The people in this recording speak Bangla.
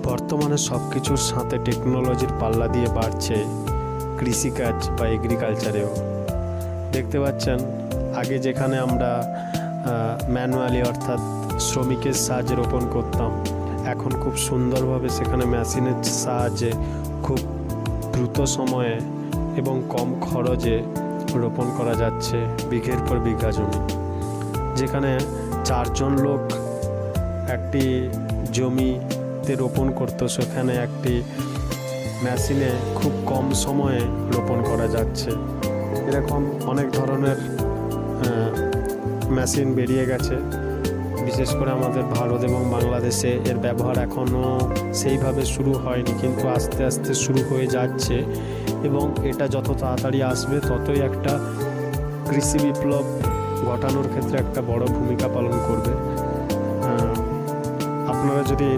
বর্তমানে সব কিছুর সাথে টেকনোলজির পাল্লা দিয়ে বাড়ছে কৃষিকাজ বা এগ্রিকালচারেও। দেখতে পাচ্ছেন, আগে যেখানে আমরা ম্যানুয়ালি অর্থাৎ শ্রমিকের সাহায্যে রোপণ করতাম, এখন খুব সুন্দরভাবে সেখানে মেশিনের সাহায্যে খুব দ্রুত সময়ে এবং কম খরচে রোপণ করা যাচ্ছে বিঘের পর বিঘা জমি। যেখানে 4 জন লোক একটি জমিতে রোপণ করতো, সেখানে একটি মেশিনে খুব কম সময়ে রোপণ করা যাচ্ছে। এরকম অনেক ধরনের মেশিন বেরিয়ে গেছে। বিশেষ করে আমাদের ভারত এবং বাংলাদেশে এর ব্যবহার এখনও সেইভাবে শুরু হয়নি, কিন্তু আস্তে আস্তে শুরু হয়ে যাচ্ছে এবং এটা যত তাড়াতাড়ি আসবে ততই একটা কৃষি বিপ্লব ঘটানোর ক্ষেত্রে একটা বড় ভূমিকা পালন করবে। আপনারা যদি